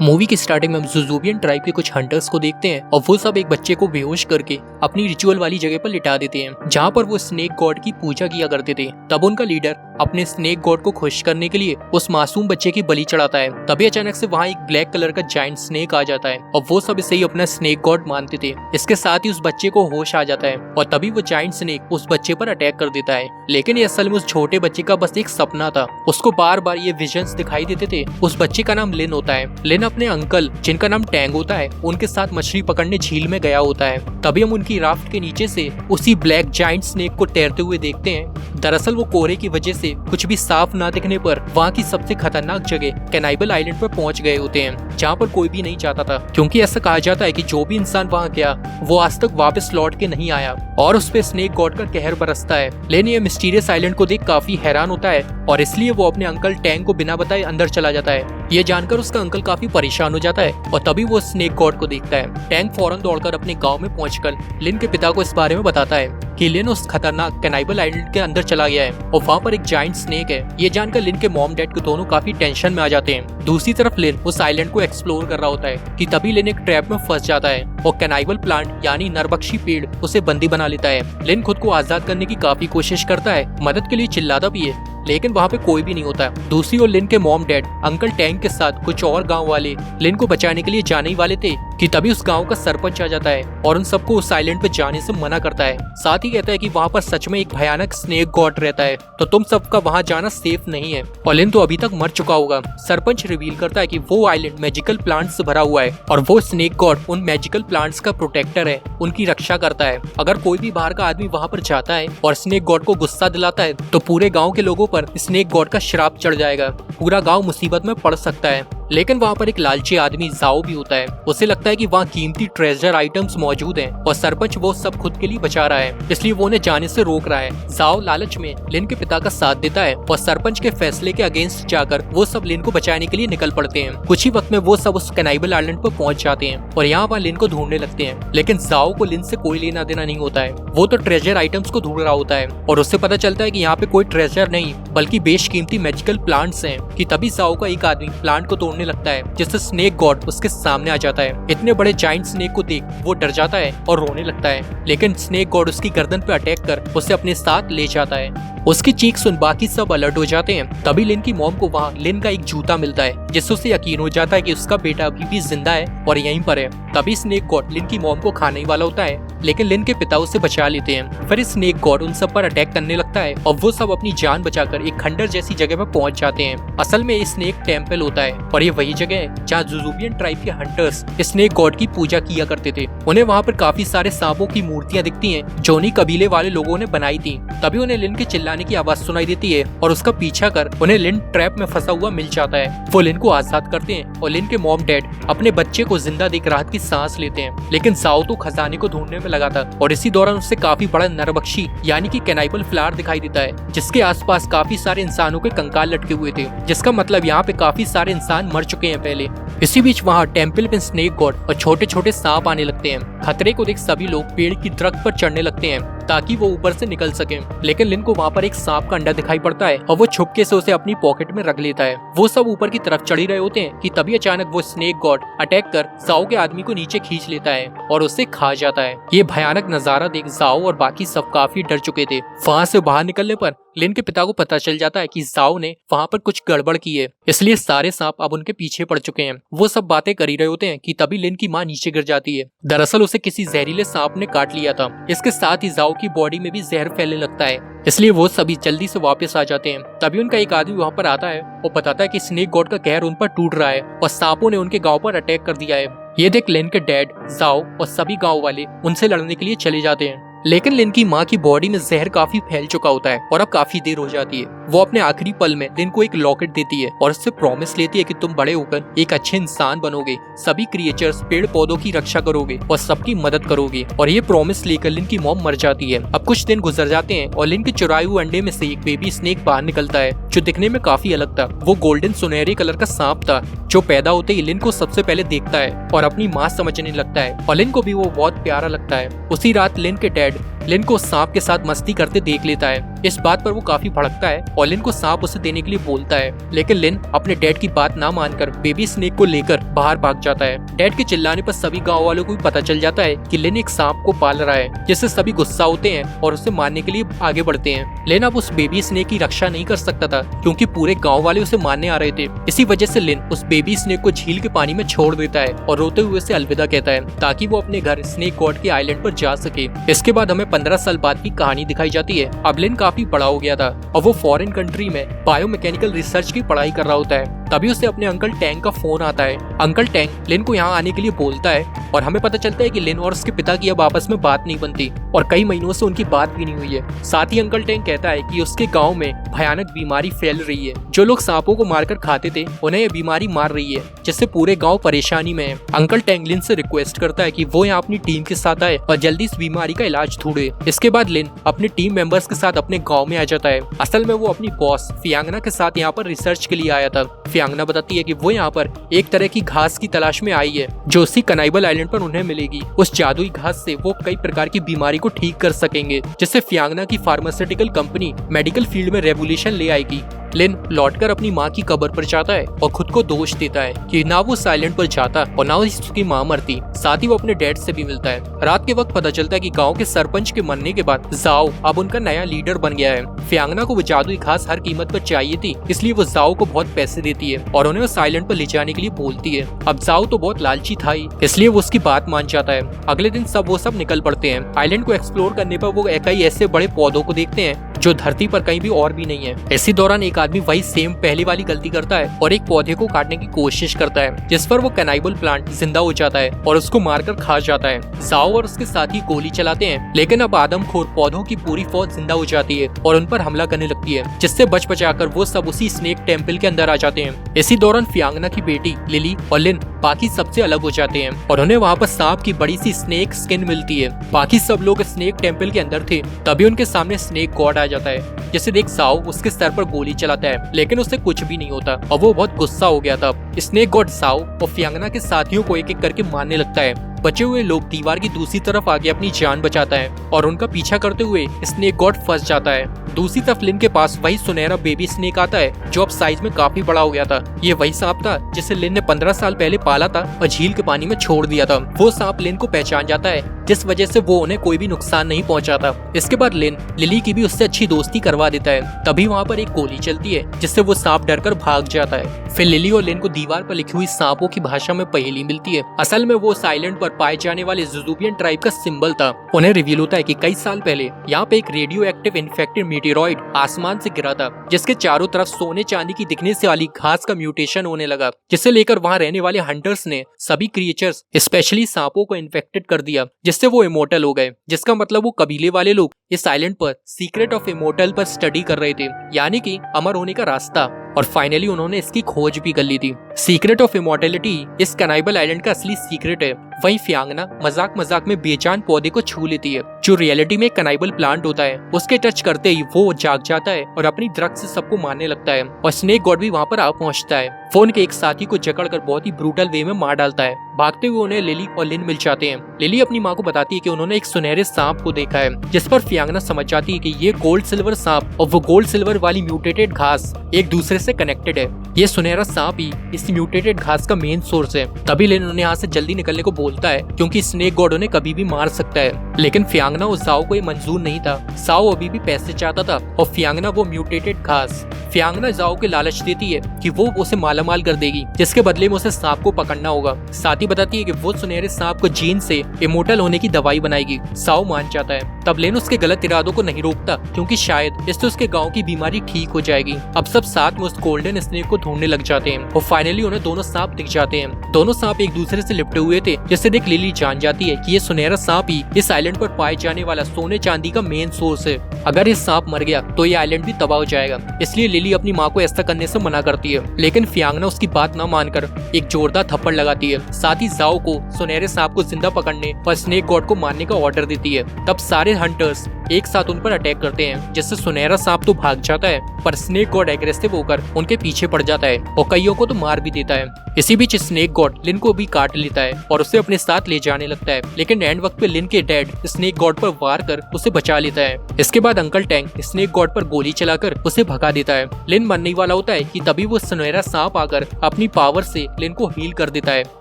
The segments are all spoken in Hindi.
मूवी की स्टार्टिंग में हम जुजूबियन ट्राइब के कुछ हंटर्स को देखते हैं और वो सब एक बच्चे को बेहोश करके अपनी रिचुअल वाली जगह पर लिटा देते हैं जहाँ पर वो स्नेक गॉड की पूजा किया करते थे। तब उनका लीडर अपने स्नेक गॉड को खुश करने के लिए उस मासूम बच्चे की बलि चढ़ाता है। तभी अचानक से वहाँ एक ब्लैक कलर का जायंट स्नेक आ जाता है और वो सब इसे ही अपना स्नेक गॉड मानते थे। इसके साथ ही उस बच्चे को होश आ जाता है और तभी वो जायंट स्नेक उस बच्चे पर अटैक कर देता है। लेकिन ये असल में उस छोटे बच्चे का बस एक सपना था। उसको बार बार ये विजन्स दिखाई देते थे। उस बच्चे का नाम लिन होता है। लिन अपने अंकल जिनका नाम टैंग होता है उनके साथ मछली पकड़ने झील में गया होता है। तभी हम उनकी राफ्ट के नीचे से उसी ब्लैक जायंट स्नेक को तैरते हुए देखते हैं। दरअसल वो कोहरे की वजह से कुछ भी साफ ना दिखने पर वहाँ की सबसे खतरनाक जगह कैनाइबल आइलैंड पर पहुंच गए होते हैं जहाँ पर कोई भी नहीं जाता था, क्योंकि ऐसा कहा जाता है कि जो भी इंसान वहाँ गया वो आज तक वापस लौट के नहीं आया और उस पे स्नेक गॉड का कहर बरसता है। लेकिन ये मिस्टीरियस आइलैंड को देख काफी हैरान होता है और इसलिए वो अपने अंकल टैंग को बिना बताए अंदर चला जाता है। ये जानकर उसका अंकल काफी परेशान हो जाता है और तभी वो स्नेक गॉड को देखता है। टैंग फौरन दौड़कर अपने गांव में पहुंचकर लिन के पिता को इस बारे में बताता है कि लिन उस खतरनाक कैनाइबल आइलैंड के अंदर चला गया है और वहाँ पर एक जायंट स्नेक है। ये जानकर लिन के मॉम डैड को दोनों काफी टेंशन में आ जाते हैं। दूसरी तरफ लिन उस आइलैंड को एक्सप्लोर कर रहा होता है कि तभी लिन एक ट्रैप में फंस जाता है और कैनाइबल प्लांट यानी नरबख्शी पेड़ उसे बंदी बना लेता है। लिन खुद को आजाद करने की काफी कोशिश करता है, मदद के लिए चिल्लाता भी है, लेकिन वहाँ पे कोई भी नहीं होता। दूसरी ओर लिन के मॉम डैड अंकल टैंग के साथ कुछ और गांव वाले लिन को बचाने के लिए जाने ही वाले थे कि तभी उस गांव का सरपंच आ जाता है और उन सबको उस आइलैंड पे जाने से मना करता है। साथ ही कहता है कि वहाँ पर सच में एक भयानक स्नेक गॉड रहता है, तो तुम सबका वहाँ जाना सेफ नहीं है और लिन तो अभी तक मर चुका होगा। सरपंच रिवील करता है कि वो आइलैंड मैजिकल प्लांट से भरा हुआ है और वो स्नेक गॉड उन मैजिकल प्लांट्स का प्रोटेक्टर है, उनकी रक्षा करता है। अगर कोई भी बाहर का आदमी वहाँ पर जाता है और स्नेक गॉड को गुस्सा दिलाता है तो पूरे गाँव के लोगों पर स्नेक गॉड का श्राप चढ़ जाएगा, पूरा गांव मुसीबत में पड़ सकता है। लेकिन वहाँ पर एक लालची आदमी जाओ भी होता है। उसे लगता है कि वहाँ कीमती ट्रेजर आइटम्स मौजूद हैं और सरपंच वो सब खुद के लिए बचा रहा है, इसलिए वो उन्हें जाने से रोक रहा है। जाओ लालच में लिन के पिता का साथ देता है और सरपंच के फैसले के अगेंस्ट जाकर वो सब लिन को बचाने के लिए निकल पड़ते हैं। कुछ ही वक्त में वो सब उस कैनाइबल आइलैंड पर पहुंच जाते हैं और यहाँ वहाँ लिन को ढूंढने लगते हैं। लेकिन जाओ को लिन से कोई लेना देना नहीं होता है, वो तो ट्रेजर आइटम्स को ढूंढ रहा होता है और उससे पता चलता है कि यहाँ पे कोई ट्रेजर नहीं बल्कि बेशकीमती मैजिकल प्लांट्स हैं। कि तभी जाओ का एक आदमी प्लांट को तोड़ने लगता है जिससे स्नेक गॉड उसके सामने आ जाता है। इतने बड़े जायंट स्नेक को देख वो डर जाता है और रोने लगता है, लेकिन स्नेक गॉड उसकी गर्दन पे अटैक कर उसे अपने साथ ले जाता है। उसकी चीख सुन बाकी सब अलर्ट हो जाते हैं। तभी लिन की मॉम को वहाँ लिन का एक जूता मिलता है जिससे उसे यकीन हो जाता है कि उसका बेटा अभी भी जिंदा है और यहीं पर है। तभी स्नेक गॉड लिन की मॉम को खाने वाला होता है, लेकिन लिन के पिता उसे बचा लेते हैं। फिर स्नेक गॉड उन सब पर अटैक करने लगता है और वो सब अपनी जान बचाकर एक खंडर जैसी जगह पर पहुंच जाते हैं। असल में स्नेक टेम्पल होता है और ये वही जगह है जहाँ जुजूबियन ट्राइब के हंटर्स स्नेक गॉड की पूजा किया करते थे। उन्हें वहाँ पर काफी सारे सांपों की मूर्तियाँ दिखती हैं जो उन्हीं कबीले वाले लोगों ने बनाई थी। तभी उन्हें लिन के चिल्लाने की आवाज सुनाई देती है और उसका पीछा कर उन्हें लिन ट्रैप में फंसा हुआ मिल जाता है। वो लिन को आजाद करते हैं और लिन के मॉम डैड अपने बच्चे को जिंदा देख राहत की सांस लेते हैं। लेकिन जाओ तो खजाने को ढूंढने में लगा था और इसी दौरान उससे काफी बड़ा नरबख्शी यानी कि कैनाइबल फ्लावर दिखाई देता है जिसके आसपास काफी सारे इंसानों के कंकाल लटके हुए थे, जिसका मतलब यहाँ पे काफी सारे इंसान मर चुके हैं पहले। इसी बीच वहाँ टेम्पल में स्नेक गॉड और छोटे छोटे सांप आने लगते हैं। खतरे को देख सभी लोग पेड़ की दरख्त पर चढ़ने लगते हैं ताकि वो ऊपर से निकल सके। लेकिन लिन को वहाँ पर एक सांप का अंडा दिखाई पड़ता है और वो छुपके से उसे अपनी पॉकेट में रख लेता है। वो सब ऊपर की तरफ चढ़ ही रहे होते हैं कि तभी अचानक वो स्नेक गॉड अटैक कर जाओ के आदमी को नीचे खींच लेता है और उसे खा जाता है। ये भयानक नजारा देख जाओ और बाकी सब काफी डर चुके थे। वहाँ से बाहर निकलने पर लिन के पिता को पता चल जाता है कि जाओ ने वहाँ पर कुछ गड़बड़ की है, इसलिए सारे सांप अब उनके पीछे पड़ चुके हैं। वो सब बातें कर ही रहे होते हैं कि तभी लिन की माँ नीचे गिर जाती है। दरअसल उसे किसी जहरीले सांप ने काट लिया था। इसके साथ ही जाओ की बॉडी में भी जहर फैलने लगता है, इसलिए वो सभी जल्दी से वापस आ जाते हैं। तभी उनका एक आदमी वहाँ पर आता है और बताता है कि स्नेक गॉड का कहर उन पर टूट रहा है और सांपों ने उनके गाँव पर अटैक कर दिया है। ये देख लिन के डैड जाओ और सभी गाँव वाले उनसे लड़ने के लिए चले जाते हैं। लेकिन लिन की माँ की बॉडी में जहर काफी फैल चुका होता है और अब काफी देर हो जाती है। वो अपने आखिरी पल में लिन को एक लॉकेट देती है और उससे प्रॉमिस लेती है कि तुम बड़े होकर एक अच्छे इंसान बनोगे, सभी क्रिएचर्स पेड़ पौधों की रक्षा करोगे और सबकी मदद करोगे। और ये प्रॉमिस लेकर लिन की मॉम मर जाती है। अब कुछ दिन गुजर जाते हैं और लिन के चुराए हुए अंडे में से एक बेबी स्नेक बाहर निकलता है जो दिखने में काफी अलग था। वो गोल्डन सुनहरे कलर का सांप था जो पैदा होते ही लिन को सबसे पहले देखता है और अपनी माँ समझने लगता है और लिन को भी वो बहुत प्यारा लगता है। उसी रात लिन के डैड लिन को उस सांप के साथ मस्ती करते देख लेता है। इस बात पर वो काफी भड़कता है और लिन को सांप उसे देने के लिए बोलता है, लेकिन लिन अपने डैड की बात ना मानकर बेबी स्नेक को लेकर बाहर भाग जाता है। डैड के चिल्लाने पर सभी गाँव वालों को भी पता चल जाता है कि लिन एक सांप को पाल रहा है, जिससे सभी गुस्सा होते हैं और उसे मारने के लिए आगे बढ़ते हैं। लिन अब उस बेबी स्नेक की रक्षा नहीं कर सकता था क्योंकि पूरे गाँव वाले उसे मारने आ रहे थे। इसी वजह से लिन उस बेबी स्नेक को झील के पानी में छोड़ देता है और रोते हुए उसे अलविदा कहता है ताकि वो अपने घर स्नेक गॉड के आइलैंड पर जा सके। इसके बाद हमें 15 साल बाद की कहानी दिखाई जाती है। अब लिन काफी बड़ा हो गया था और वो फॉरेन कंट्री में बायोमैकेनिकल रिसर्च की पढ़ाई कर रहा होता है। तभी उसे अपने अंकल टैंक का फोन आता है। अंकल टैंक लिन को यहाँ आने के लिए बोलता है और हमें पता चलता है कि लिन और उसके पिता की अब आपस में बात नहीं बनती और कई महीनों से उनकी बात भी नहीं हुई है। साथ ही अंकल टैंक कहता है कि उसके गांव में भयानक बीमारी फैल रही है। जो लोग सांपों को मारकर खाते थे उन्हें ये बीमारी मार रही है, जिससे पूरे गांव परेशानी में है। अंकल टैंक लिन से रिक्वेस्ट करता है कि वो यहाँ अपनी टीम के साथ आए और जल्दी इस बीमारी का इलाज ढूंढे। इसके बाद लिन अपनी टीम मेंबर्स के साथ अपने गाँव में आ जाता है। असल में वो अपनी बॉस फियांगना के साथ यहाँ पर रिसर्च के लिए आया था। फियांगना बताती है कि वो यहाँ पर एक तरह की घास की तलाश में आई है जो उसी कनाइबल आइलैंड पर उन्हें मिलेगी। उस जादुई घास से वो कई प्रकार की बीमारी को ठीक कर सकेंगे, जिससे फियांगना की फार्मास्यूटिकल कंपनी मेडिकल फील्ड में रेवोल्यूशन ले आएगी। लिन लौटकर अपनी माँ की कब्र पर जाता है और खुद को दोष देता है कि ना वो साइलेंट पर जाता और ना उसकी माँ मरती। साथ ही वो अपने डैड से भी मिलता है। रात के वक्त पता चलता है कि गांव के सरपंच के मरने के बाद जाओ अब उनका नया लीडर बन गया है। फियांगना को वो जादुई घास हर कीमत पर चाहिए थी, इसलिए वो जाओ को बहुत पैसे देती है और उन्हें उस आइलैंड पर ले जाने के लिए बोलती है। अब जाओ तो बहुत लालची था ही, इसलिए वो उसकी बात मान जाता है। अगले दिन वो सब निकल पड़ते हैं। आइलैंड को एक्सप्लोर करने पर वो कई ऐसे बड़े पौधों को देखते हैं जो धरती पर कहीं भी और भी नहीं है। इसी दौरान एक आदमी वही सेम पहली वाली गलती करता है और एक पौधे को काटने की कोशिश करता है, जिस पर वो कैनाइबल प्लांट जिंदा हो जाता है और उसको मारकर खा जाता है। जाओ और उसके साथी गोली चलाते हैं, लेकिन अब आदमखोर पौधों की पूरी फौज जिंदा हो जाती है और उन पर हमला करने लगती है, जिससे बच बचाकर वो सब उसी स्नेक टेम्पल के अंदर आ जाते हैं। इसी दौरान फियांगना की बेटी लिली और लिन बाकी सबसे अलग हो जाते हैं और उन्हें वहाँ पर सांप की बड़ी सी स्नेक स्किन मिलती है। बाकी सब लोग स्नेक टेम्पल के अंदर थे, तभी उनके सामने स्नेक गॉड आ जाता है, जिसे देख जाओ उसके सर पर गोली चलाता है, लेकिन उससे कुछ भी नहीं होता और वो बहुत गुस्सा हो गया था। स्नेक गॉड जाओ और फियांगना के साथियों को एक एक करके मारने लगता है। बचे हुए लोग दीवार की दूसरी तरफ आके अपनी जान बचाता है और उनका पीछा करते हुए स्नेक गॉड फंस जाता है। दूसरी तरफ लिन के पास वही सुनहरा बेबी स्नेक आता है जो अब साइज में काफी बड़ा हो गया था। ये वही सांप था जिसे लिन ने 15 साल पहले पाला था और झील के पानी में छोड़ दिया था। वो सांप लिन को पहचान जाता है, जिस वजह से वो उन्हें कोई भी नुकसान नहीं पहुंचाता। इसके बाद लिन लिली की भी उससे अच्छी दोस्ती करवा देता है। तभी वहाँ पर एक गोली चलती है, जिससे वो सांप डरकर भाग जाता है। फिर लिली और लिन को दीवार पर लिखी हुई सांपों की भाषा में पहेली मिलती है। असल में वो आइलैंड पर पाए जाने वाले जुजुबियन ट्राइब का सिंबल था। उन्हें रिवील होता है कि कई साल पहले यहाँ पे एक रेडियो एक्टिव इन्फेक्टेड मीटेरॉइड आसमान से गिरा था, जिसके चारों तरफ सोने चांदी की दिखने से वाली घास का म्यूटेशन होने लगा, जिसे लेकर वहाँ रहने वाले हंटर्स ने सभी क्रिएचर्स स्पेशली सांपों को इन्फेक्टेड कर दिया, जिससे वो इमोर्टल हो गए। जिसका मतलब वो कबीले वाले लोग इस आइलैंड पर सीक्रेट ऑफ इमोर्टल पर स्टडी कर रहे थे, यानी कि अमर होने का रास्ता, और फाइनली उन्होंने इसकी खोज भी कर ली थी। सीक्रेट ऑफ इमोर्टैलिटी इस कैनाइबल आइलैंड का असली सीक्रेट है। वहीं फियांगना मजाक मजाक में बेजान पौधे को छू लेती है, जो रियलिटी में कैनाइबल प्लांट होता है। उसके टच करते ही वो जाग जाता है और अपनी ड्रग्स से सबको मारने लगता है और स्नेक गॉड भी वहाँ पर आ पहुँचता है। वो उनके एक साथी को जकड़कर बहुत ही ब्रूटल वे में मार डालता है। भागते हुए उन्हें लिली और लिन मिल जाते हैं। लिली अपनी माँ को बताती है कि उन्होंने एक सुनहरे सांप को देखा है, जिस पर फियांगना समझ जाती है कि ये गोल्ड सिल्वर सांप और वो गोल्ड सिल्वर वाली म्यूटेटेड घास एक दूसरे से कनेक्टेड है। ये सुनहरा सांप ही इस म्यूटेटेड घास का मेन सोर्स है। तभी लिन उन्हें यहाँ से जल्दी निकलने को बोलता है, क्योंकि स्नेक गॉड उन्हें कभी भी मार सकता है। लेकिन फियांगना और जाओ को ये मंजूर नहीं था। जाओ अभी भी पैसे चाहता था और फियांगना वो म्यूटेटेड घास। फियांगना जाओ को लालच देती है कि वो उसे मालामाल कर देगी, जिसके बदले में उसे सांप को पकड़ना होगा। साथ ही बताती है कि वो सुनहरे सांप को जीन से इमोर्टल होने की दवाई बनाएगी। जाओ मान जाता है। तब लिन उसके गलत इरादों को नहीं रोकता, क्योंकि शायद इससे उसके गाँव की बीमारी ठीक हो जाएगी। अब सब साथ में उस गोल्डन स्नेक को ढूंढने लग जाते हैं और फाइनली उन्हें दोनों सांप दिख जाते हैं। दोनों सांप एक दूसरे से लिपटे हुए थे, जिससे देख लिली जान जाती है कि ये सुनहरा सांप ही इस आइलैंड पर पाए जाने वाला सोने चांदी का मेन सोर्स है। अगर ये सांप मर गया तो ये आइलैंड भी तबाह हो जाएगा। इसलिए लिली अपनी माँ को ऐसा करने से मना करती है, लेकिन फियांगना उसकी बात न मानकर एक जोरदार थप्पड़ लगाती है। साथ ही जाओ को सुनहरे सांप को जिंदा पकड़ने और स्नेक गॉड को मारने का ऑर्डर देती है। तब सारे हंटर्स एक साथ उन पर अटैक करते हैं, जिससे सुनहरा सांप तो भाग जाता है, पर स्नेक गॉड एग्रेसिव होकर उनके पीछे पड़ जाता है और कईयों को तो मार भी देता है। इसी बीच स्नेक गॉड लिन को भी काट लेता है और उसे अपने साथ ले जाने लगता है, लेकिन एंड वक्त पे लिन के डैड स्नेक गॉड पर वार कर उसे बचा लेता है। इसके बाद अंकल टैंक स्नेक गॉड पर गोली चलाकर उसे भगा देता है। लिन मरने वाला होता है कि तभी वो सुनहरा सांप आकर अपनी पावर से लिन को हील कर देता है,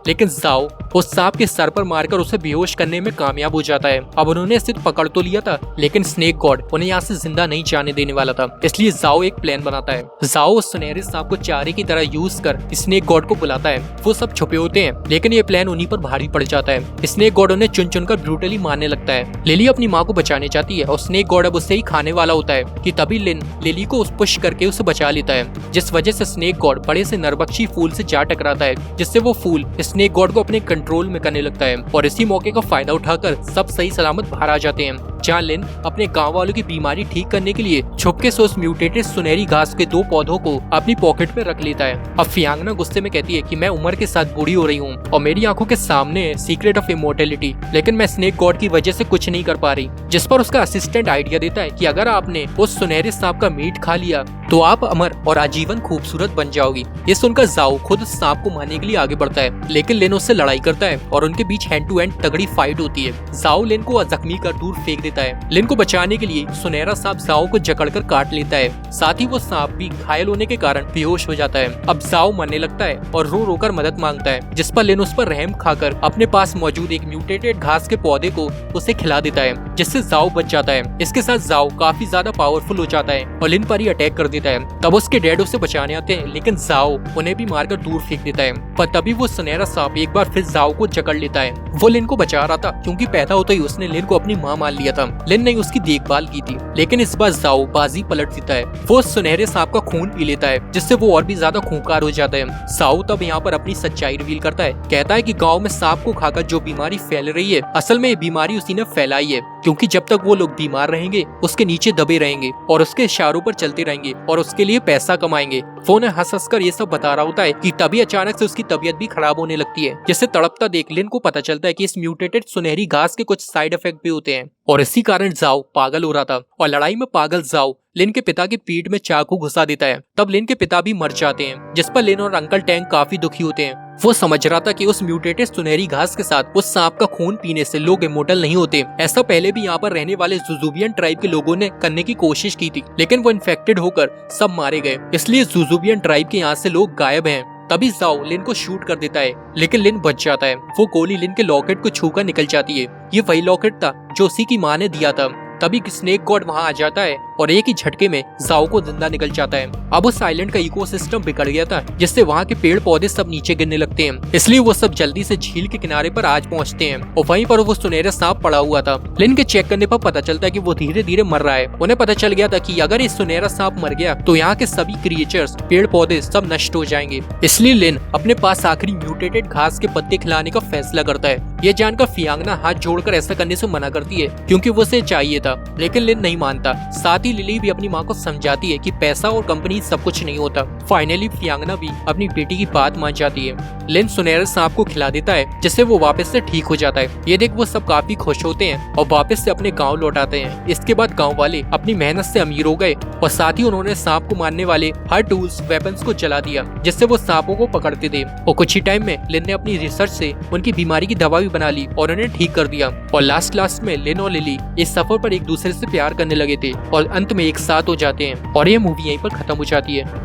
लेकिन जाओ उस सांप के सर पर मारकर उसे बेहोश करने में कामयाब हो जाता है। अब उन्होंने सिर्फ पकड़ तो लिया था, लेकिन स्नेक गॉड उन्हें यहाँ से जिंदा नहीं जाने देने वाला था, इसलिए जाओ एक प्लान बनाता है। जाओ उस सुनहरे सांप को चारे की तरह यूज कर स्नेक गॉड को बुलाता है। वो सब छुपे होते हैं, लेकिन ये प्लान उन्हीं पर भारी पड़ जाता है। स्नेक गॉड उन्हें चुन चुनकर ब्रूटली मारने लगता है। लिली अपनी माँ को बचाने चाहती है और स्नेक गॉड अब उससे ही खाने वाला होता है कि तभी लिन लिली को उस पुश करके उसे बचा लेता है, जिस वजह से स्नेक गॉड बड़े से नरबख्शी फूल से जा टकराता है, जिससे वो फूल स्नेक गॉड को अपने कंट्रोल में करने लगता है। और इसी मौके का फायदा उठाकर सब सही सलामत बाहर आ जाते हैं, जहाँ लिन अपने गांव वालों की बीमारी ठीक करने के लिए छुपके से उस म्यूटेटेड सुनहरी घास के 2 पौधों को अपनी पॉकेट में रख लेता है। अब फियांगना गुस्से में कहती है कि मैं उम्र के साथ बूढ़ी हो रही हूँ और मेरी आंखों के सामने है सीक्रेट ऑफ इमोर्टेलिटी, लेकिन मैं स्नेक गॉड की वजह से कुछ नहीं कर पा रही। जिस पर उसका असिस्टेंट आइडिया देता है कि अगर आपने उस सुनहरे सांप का मीट खा लिया तो आप अमर और आजीवन खूबसूरत बन जाओगी। ये सुनकर जाओ खुद सांप को मारने के लिए आगे बढ़ता है, लेकिन लिन उससे लड़ाई करता है और उनके बीच हैंड टू हैंड तगड़ी फाइट होती है। जाओ लिन को जख्मी कर दूर फेंक देता है। लिन को बचाने के लिए सुनहरा सांप जाओ को जकड़कर काट लेता है, साथ ही वो सांप भी घायल होने के कारण बेहोश हो जाता है। अब जाओ मरने लगता है और रो रो कर मदद मांगता है, जिस पर लिन उस पर रहम खाकर अपने पास मौजूद एक म्यूटेटेड घास के पौधे को उसे खिला देता है, जिससे जाओ बच जाता है। इसके साथ जाओ काफी ज्यादा पावरफुल हो जाता है और लिन पर ही अटैक कर देता है। तब उसके डैड उसे बचाने आते हैं, लेकिन जाओ उन्हें भी मारकर दूर फेंक देता है। पर तभी वो सुनहरा सांप एक बार फिर जाओ को जकड़ लेता है। वो लिन को बचा रहा था क्योंकि पैदा होते ही उसने लिन को अपनी माँ मान लिया था। लिन ने उसकी देखभाल की थी, लेकिन इस बार जाओ बाजी पलट देता है। वो सुनहरे सांप का खून पी लेता है, जिससे वो और भी ज्यादा खूंखार हो जाता है। जाओ तब यहाँ पर अपनी सच्चाई रिवील करता है, कहता है कि गाँव में सांप को खाकर जो बीमारी फैल रही है, असल में ये बीमारी उसी ने फैलाई है, क्योंकि जब तक वो लोग बीमार रहेंगे उसके नीचे दबे रहेंगे और उसके इशारों पर चलते रहेंगे और उसके लिए पैसा कमाएंगे। वो उन्हें हंस हंस कर ये सब बता रहा होता है कि तभी अचानक से उसकी तबीयत भी खराब होने लगती है, जिससे तड़पता देख लिन को पता चलता है कि इस म्यूटेटेड सुनहरी घास के कुछ साइड इफेक्ट भी होते हैं और इसी कारण जाओ पागल हो रहा था। और लड़ाई में पागल जाओ लिन के पिता की पीठ में चाकू घुसा देता है। तब लिन के पिता भी मर जाते हैं, जिस पर लिन और अंकल टैंक काफी दुखी होते हैं। वो समझ रहा था कि उस म्यूटेटेड सुनहरी घास के साथ उस सांप का खून पीने से लोग इमोर्टल नहीं होते। ऐसा पहले भी यहाँ पर रहने वाले जुजुबियन ट्राइब के लोगों ने करने की कोशिश की थी, लेकिन वो इन्फेक्टेड होकर सब मारे गए, इसलिए जुजुबियन ट्राइब के यहाँ से लोग गायब हैं। तभी जाओ लिन को शूट कर देता है, लेकिन लिन बच जाता है। वो गोली लिन के लॉकेट को छूकर निकल जाती है। ये वही लॉकेट था जो उसी की माँ ने दिया था। तभी स्नेक गॉड वहां आ जाता है और एक ही झटके में जाओ को जिंदा निकल जाता है। अब उस आइलैंड का इकोसिस्टम बिगड़ गया था, जिससे वहां के पेड़ पौधे सब नीचे गिरने लगते हैं, इसलिए वो सब जल्दी से झील के किनारे पर आज पहुंचते हैं और वहीं पर वो सुनहरा सांप पड़ा हुआ था। लिन के चेक करने पर पता चलता है कि वो धीरे धीरे मर रहा है। उन्हें पता चल गया था कि अगर ये सुनहरा सांप मर गया तो यहाँ के सभी क्रिएचर्स पेड़ पौधे सब नष्ट हो जाएंगे, इसलिए लिन अपने पास आखिरी म्यूटेटेड घास के पत्ते खिलाने का फैसला करता है। ये जानकर फियांगना हाथ जोड़कर ऐसा करने से मना करती है, क्योंकि वो उसे चाहिए था, लेकिन लिन नहीं मानता। साथ ही लिली भी अपनी माँ को समझाती है कि पैसा और कंपनी सब कुछ नहीं होता। फाइनली फियांगना भी अपनी बेटी की बात मान जाती है। लिन सुनहरे सांप को खिला देता है, जिससे वो वापस से ठीक हो जाता है। ये देख वो सब काफी खुश होते हैं और वापस से अपने गाँव लौट आते हैं। इसके बाद गाँव वाले अपनी मेहनत से अमीर हो गए और साथ ही उन्होंने सांप को मारने वाले हर टूल्स वेपन्स को जला दिया, जिससे वो सांपों को पकड़ते थे। और कुछ ही टाइम में लिन ने अपनी रिसर्च से उनकी बीमारी की दवा भी बना ली और उन्हें ठीक कर दिया। और लास्ट में लिन और लिली इस सफर पर एक दूसरे से प्यार करने लगे थे और अंत में एक साथ हो जाते हैं और ये मूवी यहीं पर खत्म हो जाती है।